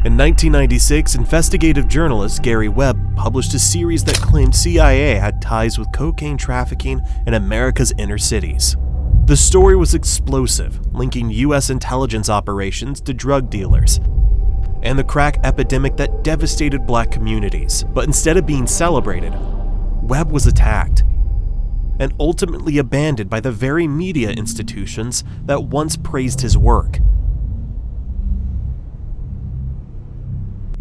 In 1996, investigative journalist Gary Webb published a series that claimed CIA had ties with cocaine trafficking in America's inner cities. The story was explosive, linking U.S. intelligence operations to drug dealers and the crack epidemic that devastated black communities. But instead of being celebrated, Webb was attacked and ultimately abandoned by the very media institutions that once praised his work.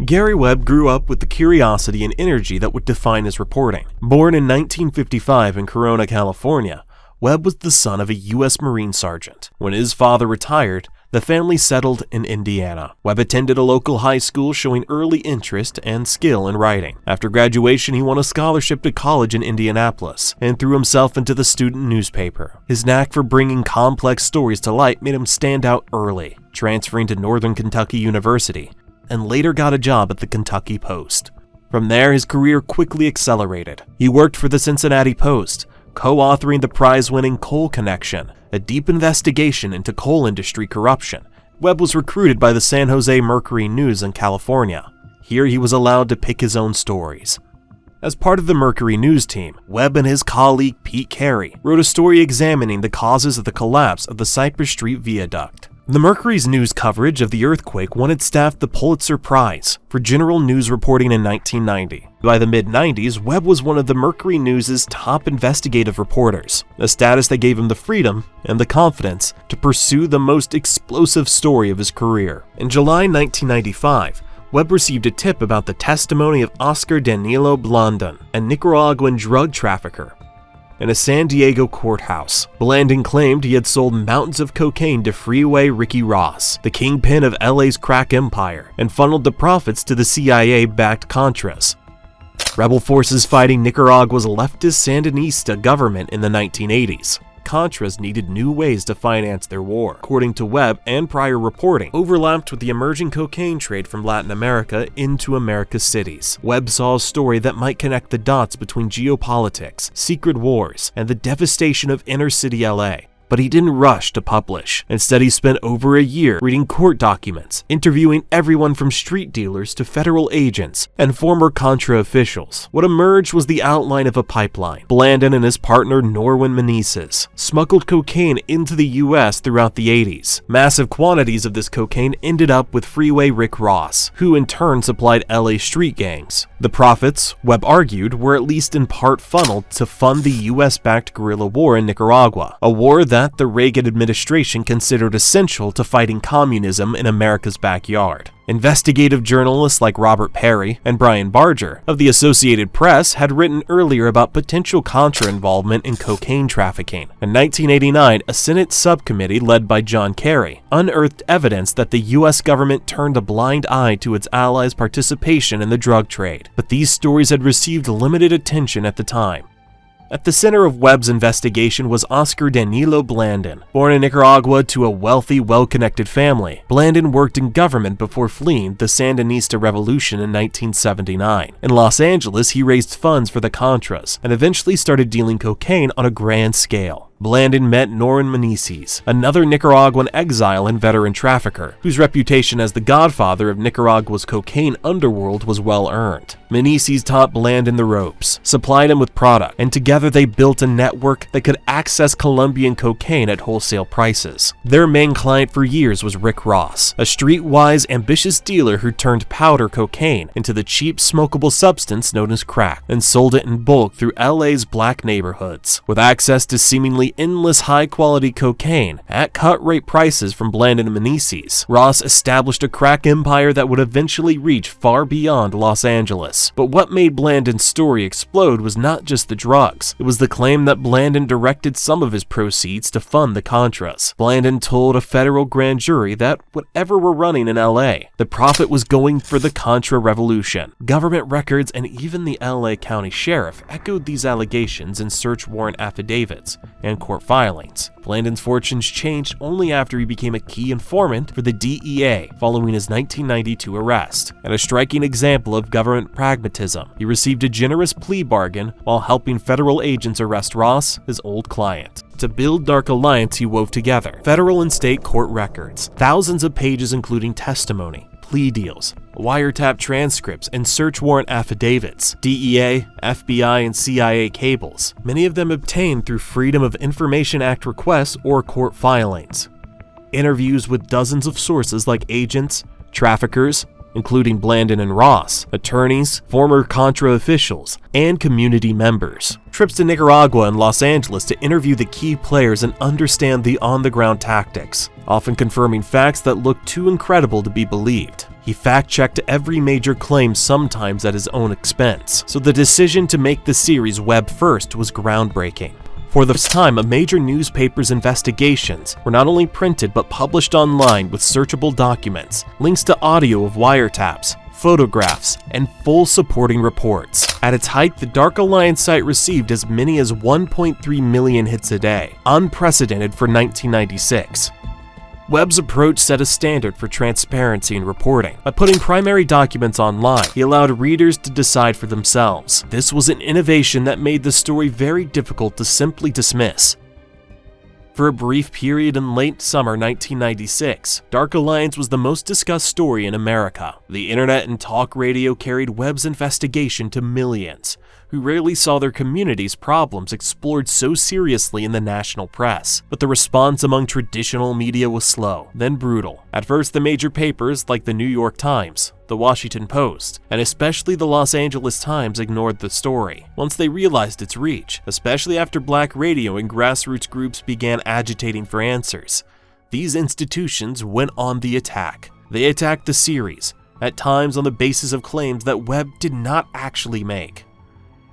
Gary Webb grew up with the curiosity and energy that would define his reporting. Born in 1955 in Corona, California, Webb was the son of a U.S. Marine sergeant. When his father retired, the family settled in Indiana. Webb attended a local high school, showing early interest and skill in writing. After graduation, he won a scholarship to college in Indianapolis and threw himself into the student newspaper. His knack for bringing complex stories to light made him stand out early, transferring to Northern Kentucky University, and later got a job at the Kentucky Post. From there, his career quickly accelerated. He worked for the Cincinnati Post, co-authoring the prize-winning Coal Connection, a deep investigation into coal industry corruption. Webb was recruited by the San Jose Mercury News in California. Here he was allowed to pick his own stories. As part of the Mercury News team, Webb and his colleague Pete Carey wrote a story examining the causes of the collapse of the Cypress Street Viaduct. The Mercury's news coverage of the earthquake won its staff the Pulitzer Prize for general news reporting in 1990. By the mid-90s, Webb was one of the Mercury News' top investigative reporters, a status that gave him the freedom and the confidence to pursue the most explosive story of his career. In July 1995, Webb received a tip about the testimony of Oscar Danilo Blandon, a Nicaraguan drug trafficker, in a San Diego courthouse. Blandon claimed he had sold mountains of cocaine to Freeway Ricky Ross, the kingpin of LA's crack empire, and funneled the profits to the CIA-backed Contras, rebel forces fighting Nicaragua's leftist Sandinista government in the 1980s. Contras needed new ways to finance their war. According to Webb and prior reporting, overlapped with the emerging cocaine trade from Latin America into America's cities. Webb saw a story that might connect the dots between geopolitics, secret wars, and the devastation of inner-city LA. But he didn't rush to publish. Instead, he spent over a year reading court documents, interviewing everyone from street dealers to federal agents and former Contra officials. What emerged was the outline of a pipeline. Blandon and his partner Norwin Menezes smuggled cocaine into the U.S. throughout the 80s. Massive quantities of this cocaine ended up with Freeway Rick Ross, who in turn supplied LA street gangs. The profits, Webb argued, were at least in part funneled to fund the U.S.-backed guerrilla war in Nicaragua, a war that the Reagan administration considered essential to fighting communism in America's backyard. Investigative journalists like Robert Perry and Brian Barger of the Associated Press had written earlier about potential Contra involvement in cocaine trafficking. In 1989, a Senate subcommittee led by John Kerry unearthed evidence that the U.S. government turned a blind eye to its allies' participation in the drug trade, but these stories had received limited attention at the time. At the center of Webb's investigation was Oscar Danilo Blandon. Born in Nicaragua to a wealthy, well-connected family, Blandon worked in government before fleeing the Sandinista Revolution in 1979. In Los Angeles, he raised funds for the Contras and eventually started dealing cocaine on a grand scale. Blandon met Norwin Menezes, another Nicaraguan exile and veteran trafficker, whose reputation as the godfather of Nicaragua's cocaine underworld was well earned. Menezes taught Blandon the ropes, supplied him with product, and together they built a network that could access Colombian cocaine at wholesale prices. Their main client for years was Rick Ross, a streetwise, ambitious dealer who turned powder cocaine into the cheap, smokable substance known as crack, and sold it in bulk through LA's black neighborhoods. With access to seemingly endless high-quality cocaine at cut-rate prices from Blandon and Menezes, Ross established a crack empire that would eventually reach far beyond Los Angeles. But what made Blandon's story explode was not just the drugs. It was the claim that Blandon directed some of his proceeds to fund the Contras. Blandon told a federal grand jury that whatever were running in LA, the profit was going for the Contra revolution. Government records and even the LA County Sheriff echoed these allegations in search warrant affidavits and court filings. Blandon's fortunes changed only after he became a key informant for the DEA following his 1992 arrest. And a striking example of government pragmatism, he received a generous plea bargain while helping federal agents arrest Ross, his old client. To build dark alliance he wove together federal and state court records, thousands of pages including testimony, plea deals, wiretap transcripts, and search warrant affidavits, DEA, FBI, and CIA cables, many of them obtained through Freedom of Information Act requests or court filings. Interviews with dozens of sources like agents, traffickers, including Blandon and Ross, attorneys, former Contra officials, and community members. Trips to Nicaragua and Los Angeles to interview the key players and understand the on-the-ground tactics, often confirming facts that looked too incredible to be believed. He fact-checked every major claim, sometimes at his own expense, so the decision to make the series Webb first was groundbreaking. For the first time, a major newspaper's investigations were not only printed but published online with searchable documents, links to audio of wiretaps, photographs, and full supporting reports. At its height, the Dark Alliance site received as many as 1.3 million hits a day, unprecedented for 1996. Webb's approach set a standard for transparency in reporting. By putting primary documents online, he allowed readers to decide for themselves. This was an innovation that made the story very difficult to simply dismiss. For a brief period in late summer 1996, Dark Alliance was the most discussed story in America. The internet and talk radio carried Webb's investigation to millions, who rarely saw their community's problems explored so seriously in the national press. But the response among traditional media was slow, then brutal. At first, the major papers like the New York Times, the Washington Post, and especially the Los Angeles Times ignored the story. Once they realized its reach, especially after black radio and grassroots groups began agitating for answers, these institutions went on the attack. They attacked the series, at times on the basis of claims that Webb did not actually make.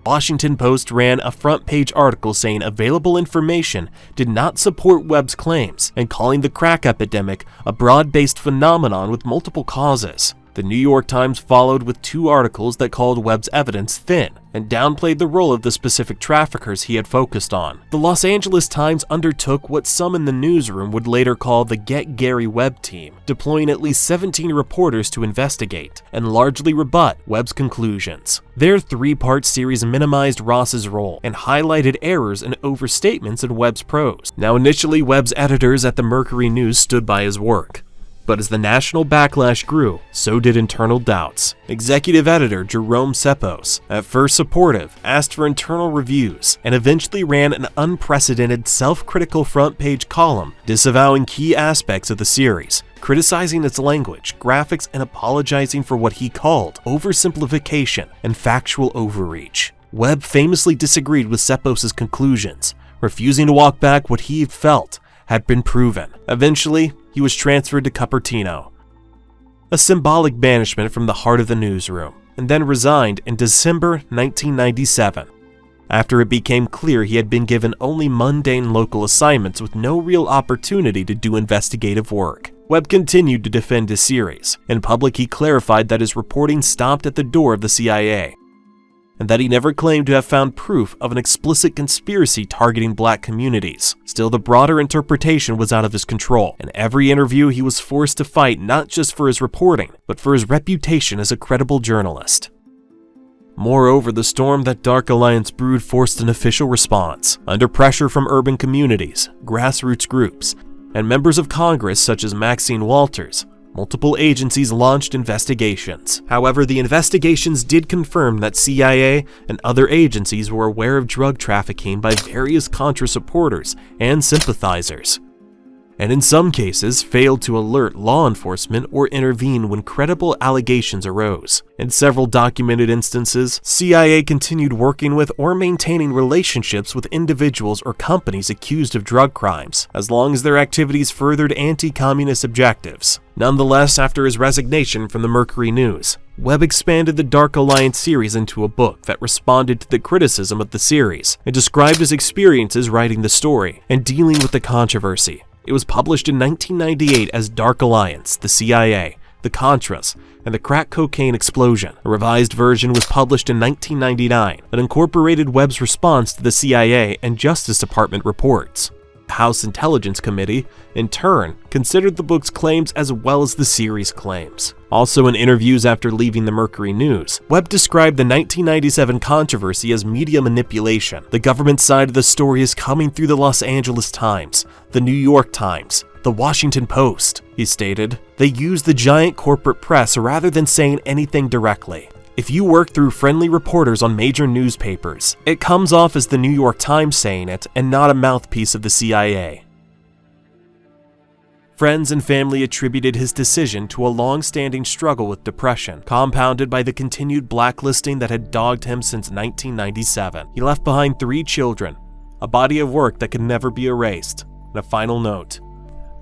Washington Post ran a front-page article saying available information did not support Webb's claims and calling the crack epidemic a broad-based phenomenon with multiple causes. The New York Times followed with 2 articles that called Webb's evidence thin and downplayed the role of the specific traffickers he had focused on. The Los Angeles Times undertook what some in the newsroom would later call the Get Gary Webb team, deploying at least 17 reporters to investigate and largely rebut Webb's conclusions. Their 3-part series minimized Ross's role and highlighted errors and overstatements in Webb's prose. Now, initially, Webb's editors at the Mercury News stood by his work. But as the national backlash grew, so did internal doubts. Executive editor Jerome Cepos, at first supportive, asked for internal reviews, and eventually ran an unprecedented self-critical front-page column disavowing key aspects of the series, criticizing its language, graphics, and apologizing for what he called oversimplification and factual overreach. Webb famously disagreed with Cepos' conclusions, refusing to walk back what he felt had been proven. Eventually, he was transferred to Cupertino, a symbolic banishment from the heart of the newsroom, and then resigned in December 1997, after it became clear he had been given only mundane local assignments with no real opportunity to do investigative work. Webb continued to defend his series. In public, he clarified that his reporting stopped at the door of the CIA, and that he never claimed to have found proof of an explicit conspiracy targeting black communities. Still, the broader interpretation was out of his control. In every interview, he was forced to fight not just for his reporting, but for his reputation as a credible journalist. Moreover, the storm that Dark Alliance brewed forced an official response. Under pressure from urban communities, grassroots groups, and members of Congress such as Maxine Walters, multiple agencies launched investigations. However, the investigations did confirm that CIA and other agencies were aware of drug trafficking by various Contra supporters and sympathizers, and in some cases failed to alert law enforcement or intervene when credible allegations arose. In several documented instances, CIA continued working with or maintaining relationships with individuals or companies accused of drug crimes, as long as their activities furthered anti-communist objectives. Nonetheless, after his resignation from the Mercury News, Webb expanded the Dark Alliance series into a book that responded to the criticism of the series and described his experiences writing the story and dealing with the controversy. It was published in 1998 as Dark Alliance, the CIA, the Contras, and the crack cocaine explosion. A revised version was published in 1999 that incorporated Webb's response to the CIA and Justice Department reports. The House Intelligence Committee, in turn, considered the book's claims as well as the series' claims. Also, in interviews after leaving the Mercury News, Webb described the 1997 controversy as media manipulation. The government side of the story is coming through the Los Angeles Times, the New York Times, the the Washington Post. He stated, "They use the giant corporate press rather than saying anything directly. If you work through friendly reporters on major newspapers, it comes off as the New York Times saying it and not a mouthpiece of the CIA." Friends and family attributed his decision to a long-standing struggle with depression, compounded by the continued blacklisting that had dogged him since 1997. He left behind 3 children, a body of work that could never be erased, and a final note: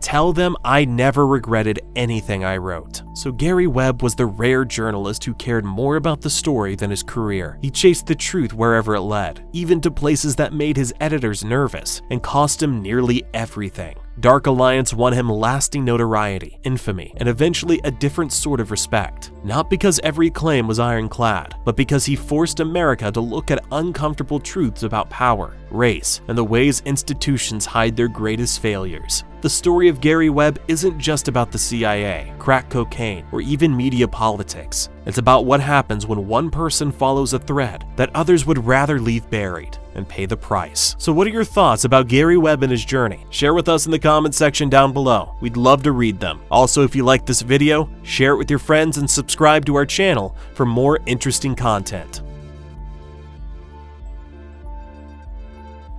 "Tell them I never regretted anything I wrote." So Gary Webb was the rare journalist who cared more about the story than his career. He chased the truth wherever it led, even to places that made his editors nervous and cost him nearly everything. Dark Alliance won him lasting notoriety, infamy, and eventually a different sort of respect. Not because every claim was ironclad, but because he forced America to look at uncomfortable truths about power, race, and the ways institutions hide their greatest failures. The story of Gary Webb isn't just about the CIA, crack cocaine, or even media politics. It's about what happens when one person follows a thread that others would rather leave buried and pay the price. So what are your thoughts about Gary Webb and his journey? Share with us in the comments section down below. We'd love to read them. Also, if you like this video, share it with your friends and subscribe to our channel for more interesting content.